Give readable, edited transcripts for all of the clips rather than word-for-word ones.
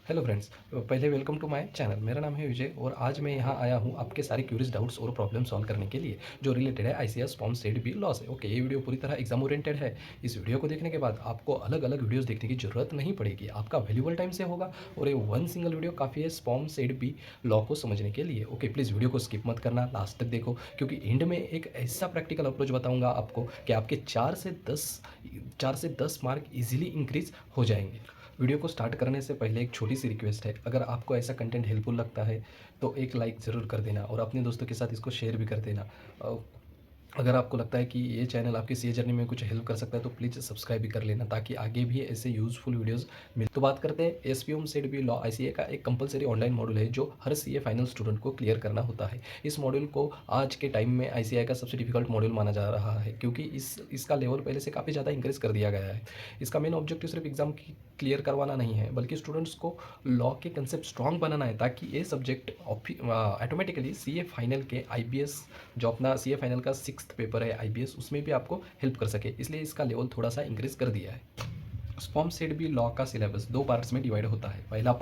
Hello friends, पहले welcome to my channel. मेरा नाम है विजय और आज मैं यहाँ आया हूँ आपके सारे क्यूरियस डाउट्स और प्रॉब्लम सॉल्व करने के लिए जो रिलेटेड है ICS form set B law से। ओके, ये वीडियो पूरी तरह एग्जाम ओरिएंटेड है। इस वीडियो को देखने के बाद आपको अलग अलग वीडियोस देखने की जरूरत नहीं पड़ेगी, आपका वैल्यूबल टाइम से होगा और ये वन सिंगल वीडियो काफ़ी है फॉर्म सेट बी लॉ को समझने के लिए। ओके, प्लीज़ वीडियो को स्किप मत करना, लास्ट तक देखो क्योंकि एंड में एक ऐसा प्रैक्टिकल अप्रोच बताऊँगा आपको कि आपके 4 से 10 मार्क ईजिली इंक्रीज हो जाएंगे। वीडियो को स्टार्ट करने से पहले एक छोटी सी रिक्वेस्ट है, अगर आपको ऐसा कंटेंट हेल्पफुल लगता है तो एक लाइक ज़रूर कर देना और अपने दोस्तों के साथ इसको शेयर भी कर देना। अगर आपको लगता है कि ये चैनल आपकी सीए जर्नी में कुछ हेल्प कर सकता है तो प्लीज़ सब्सक्राइब भी कर लेना ताकि आगे भी ऐसे यूज़फुल वीडियोस मिल। तो बात करते हैं SPM set B law ICA का एक कंपलसरी ऑनलाइन मॉड्यूल है जो हर सीए फाइनल स्टूडेंट को क्लियर करना होता है। इस मॉड्यूल को आज के टाइम में आईसीआई का सबसे डिफिकल्ट मॉड्यूल माना जा रहा है क्योंकि इसका लेवल पहले से काफ़ी ज़्यादा इंक्रीज कर दिया गया है। इसका मेन ऑब्जेक्टिव सिर्फ एग्जाम की क्लियर करवाना नहीं है बल्कि स्टूडेंट्स को लॉ के कंसेप्ट स्ट्रॉन्ग बनाना है ताकि ये सब्जेक्ट ऑटोमेटिकली सीए फाइनल के आईबीएस जो अपना सीए फाइनल का 6th पेपर है आईबीएस उसमें भी आपको हेल्प कर सके, इसलिए इसका लेवल थोड़ा सा इंक्रीज कर दिया है। फॉर्म सेट बी लॉ का सिलेबस 2 पार्ट्स में डिवाइड होता है। पहला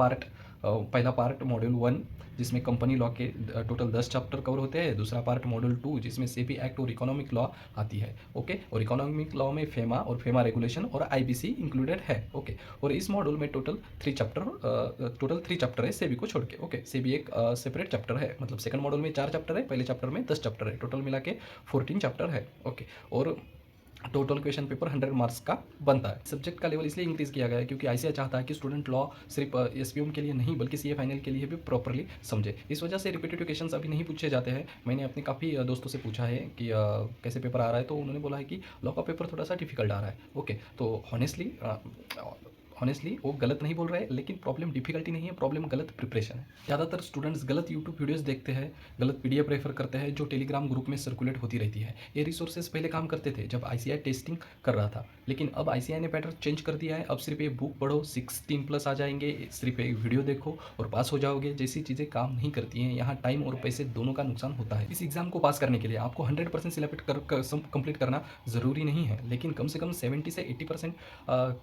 पार्ट मॉड्यूल 1 जिसमें कंपनी लॉ के टोटल 10 चैप्टर कवर होते हैं। दूसरा पार्ट मॉड्यूल 2 जिसमें सेबी एक्ट और इकोनॉमिक लॉ आती है। ओके, और इकोनॉमिक लॉ में फेमा और फेमा रेगुलेशन और आईबीसी इंक्लूडेड है। ओके, और इस मॉड्यूल में टोटल 3 चैप्टर है सेबी को छोड़ के। ओके, सेबी एक सेपरेट चैप्टर है, मतलब सेकंड मॉड्यूल में 4 चैप्टर है, पहले चैप्टर में 10 चैप्टर है, टोटल मिला के 14 चैप्टर है। ओके, और टोटल क्वेश्चन पेपर 100 मार्क्स का बनता है। सब्जेक्ट का लेवल इसलिए इंक्रीज किया गया है क्योंकि आईसीआई चाहता है कि स्टूडेंट लॉ सिर्फ एसपीएम के लिए नहीं बल्कि सीए फाइनल के लिए भी प्रॉपरली समझे। इस वजह से रिपीटेटिव क्वेश्चंस अभी नहीं पूछे जाते हैं। मैंने अपने काफ़ी दोस्तों से पूछा है कि कैसे पेपर आ रहा है, तो उन्होंने बोला है कि लॉ का पेपर थोड़ा सा डिफिकल्ट आ रहा है। ओके, तो हॉनेस्टली वो गलत नहीं बोल रहे हैं, लेकिन प्रॉब्लम डिफिकल्टी नहीं है, प्रॉब्लम गलत प्रिपरेशन है। ज़्यादातर स्टूडेंट्स गलत यूट्यूब वीडियोस देखते हैं, गलत पीडीएफ रेफर करते हैं जो टेलीग्राम ग्रुप में सर्कुलेट होती रहती है। ये रिसोर्सेज पहले काम करते थे जब आईसीआई टेस्टिंग कर रहा था, लेकिन अब आईसीआई ने पैटर्न चेंज कर दिया है। अब सिर्फ ये बुक पढ़ो 16+ आ जाएंगे, सिर्फ एक वीडियो देखो और पास हो जाओगे जैसी चीज़ें काम नहीं करती हैं। यहाँ टाइम और पैसे दोनों का नुकसान होता है। इस एग्जाम को पास करने के लिए आपको 100% सिलेक्ट कंप्लीट करना ज़रूरी नहीं है, लेकिन कम से कम 70 से 80%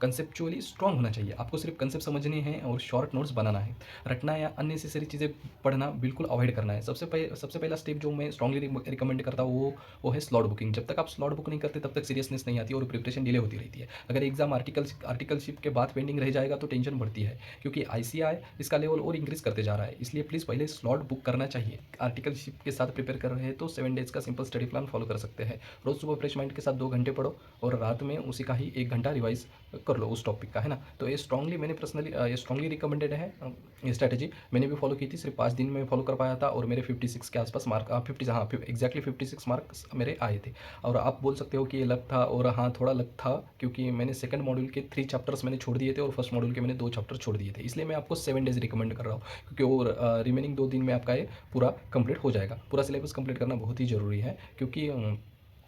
कंसेप्चुअली स्ट्रॉन्ग होना चाहिए। आपको सिर्फ कंसेप्ट समझने हैं और शॉर्ट नोट्स बनाना है। रटना या अननेसेसरी चीज़ें पढ़ना बिल्कुल अवॉइड करना है। सबसे पहला स्टेप जो मैं स्ट्रांगली रिकमेंड करता हूँ वो है स्लॉट बुकिंग। जब तक आप स्लॉट बुक नहीं करते तब तक सीरियसनेस नहीं आती और प्रिपरेशन डिले होती रहती है। अगर एग्जाम आर्टिकलशिप के बाद पेंडिंग रह जाएगा तो टेंशन बढ़ती है क्योंकि आईसीआई इसका लेवल और इंक्रीज करते जा रहा है। इसलिए प्लीज़ पहले स्लॉट बुक करना चाहिए। आर्टिकलशिप के साथ प्रिपेयर कर रहे हैं तो 7 डेज का सिंपल स्टडी प्लान फॉलो कर सकते हैं। रोज़ सुबह फ्रेश माइंड के साथ 2 घंटे पढ़ो और रात में उसी का ही 1 घंटा रिवाइज कर लो उस टॉपिक का, है ना। तो ये स्ट्रांगली रिकमेंडेड है। ये स्ट्रैटेजी मैंने भी फॉलो की थी, सिर्फ 5 दिन में फॉलो कर पाया था और मेरे 56 के आसपास मार्क, 50, हाँ एग्जैक्टली 56 मार्क्स मेरे आए थे। और आप बोल सकते हो कि ये लक था, और हाँ थोड़ा लक था क्योंकि मैंने सेकंड मॉड्यूल के 3 चैप्टर्स मैंने छोड़ दिए थे और फर्स्ट मॉड्यूल के मैंने 2 चैप्टर छोड़ दिए थे। इसलिए मैं आपको 7 डेज रिकमेंड कर रहा हूँ क्योंकि वो रिमेनिंग 2 दिन में आपका ये पूरा कंप्लीट हो जाएगा। पूरा सिलेबस कंप्लीट करना बहुत ही ज़रूरी है क्योंकि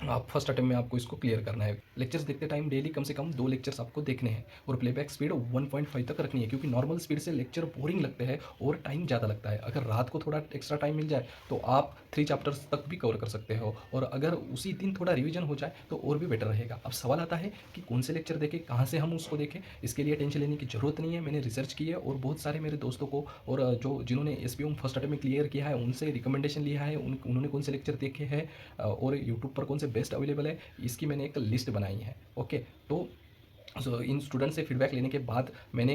आप फर्स्ट अटेम्प्ट में आपको इसको क्लियर करना है। लेक्चर्स देखते टाइम डेली कम से कम 2 लेक्चर्स आपको देखने हैं और प्लेबैक स्पीड 1.5 तक रखनी है क्योंकि नॉर्मल स्पीड से लेक्चर बोरिंग लगते हैं और टाइम ज़्यादा लगता है। अगर रात को थोड़ा एक्स्ट्रा टाइम मिल जाए तो आप 3 चैप्टर्स तक भी कवर कर सकते हो और अगर उसी दिन थोड़ा रिविजन हो जाए तो और भी बेटर रहेगा। अब सवाल आता है कि कौन से लेक्चर देखें, कहाँ से हम उसको देखें। इसके लिए टेंशन लेने की ज़रूरत नहीं है। मैंने रिसर्च की है और बहुत सारे मेरे दोस्तों को और जिन्होंने एसपीएम फर्स्ट अटेम्प्ट में क्लियर किया है उनसे रिकमेंडेशन लिया है, उन्होंने कौन से लेक्चर देखे हैं और यूट्यूब पर कौन से बेस्ट अवेलेबल है, इसकी मैंने एक लिस्ट बनाई है। ओके, तो इन स्टूडेंट से फीडबैक लेने के बाद मैंने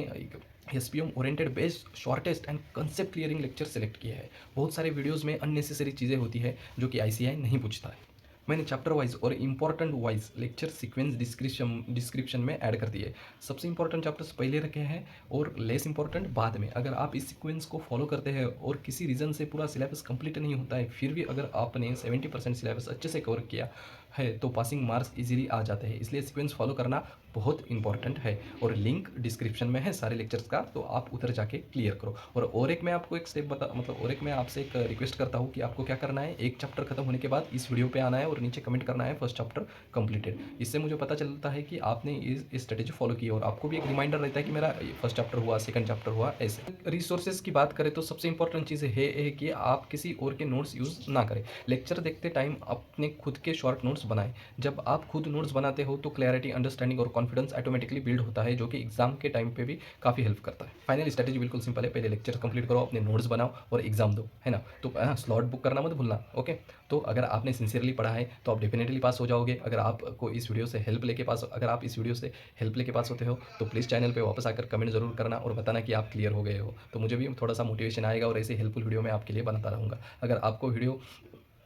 SPM oriented based shortest and concept clearing lecture select किए हैं। बहुत सारे वीडियोस में अननेसेसरी चीज़ें होती है जो कि आईसीआई नहीं पूछता है। मैंने चैप्टर वाइज और important wise lecture sequence description में ऐड कर दिए। सबसे इंपॉर्टेंट चैप्टर्स पहले रखे हैं और लेस इंपॉर्टेंट बाद में। अगर आप इस सीक्वेंस को फॉलो करते हैं और किसी रीज़न से पूरा सिलेबस कंप्लीट नहीं होता है फिर भी अगर आपने 70% सिलेबस अच्छे से कवर किया है तो पासिंग मार्क्स इजीली आ जाते हैं। इसलिए सीक्वेंस फॉलो करना बहुत इंपॉर्टेंट है और लिंक डिस्क्रिप्शन में है सारे लेक्चर्स का, तो आप उधर जाके क्लियर करो। और एक मैं आपको एक स्टेप और एक मैं आपसे एक रिक्वेस्ट करता हूँ कि आपको क्या करना है, एक चैप्टर खत्म होने के बाद इस वीडियो पे आना है और नीचे कमेंट करना है फर्स्ट चैप्टर कंप्लीटेड। इससे मुझे पता चलता है कि आपने इस स्ट्रेटेजी फॉलो की और आपको भी एक रिमाइंडर रहता है कि मेरा फर्स्ट चैप्टर हुआ, सेकंड चैप्टर हुआ। ऐसे रिसोर्सेज की बात करें तो सबसे इंपॉर्टेंट चीज़ है कि आप किसी और के नोट्स यूज़ ना करें। लेक्चर देखते टाइम अपने खुद के शॉर्ट नोट्स बनाएं। जब आप खुद नोट्स बनाते हो तो क्लैरिटी, अंडरस्टैंडिंग और कॉन्फिडेंस ऑटोमेटिकली बिल्ड होता है, जो कि एग्जाम के टाइम पे भी काफ़ी हेल्प करता है। फाइनल स्ट्रैटेजी बिल्कुल सिंपल है, पहले लेक्चर कंप्लीट करो, अपने नोट्स बनाओ और एग्जाम दो, है ना। तो स्लॉट बुक करना मत भूलना, ओके। तो अगर आपने सिंसियरली पढ़ा है तो आप डेफिनेटली पास हो जाओगे। अगर आपको इस वीडियो से हेल्प लेके पास अगर आप इस वीडियो से हेल्प लेके पास होते हो तो प्लीज़ चैनल पे वापस आकर कमेंट ज़रूर करना और बताना कि आप क्लियर हो गए हो, तो मुझे भी थोड़ा सा मोटिवेशन आएगा और ऐसे हेल्पफुल वीडियो मैं आपके लिए बनाता रहूँगा। अगर आपको वीडियो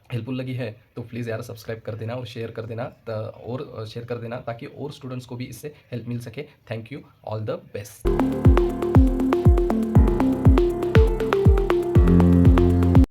हेल्पफुल लगी है तो प्लीज़ यार सब्सक्राइब कर देना और शेयर कर देना और शेयर कर देना ताकि और स्टूडेंट्स को भी इससे हेल्प मिल सके। Thank you, all the best.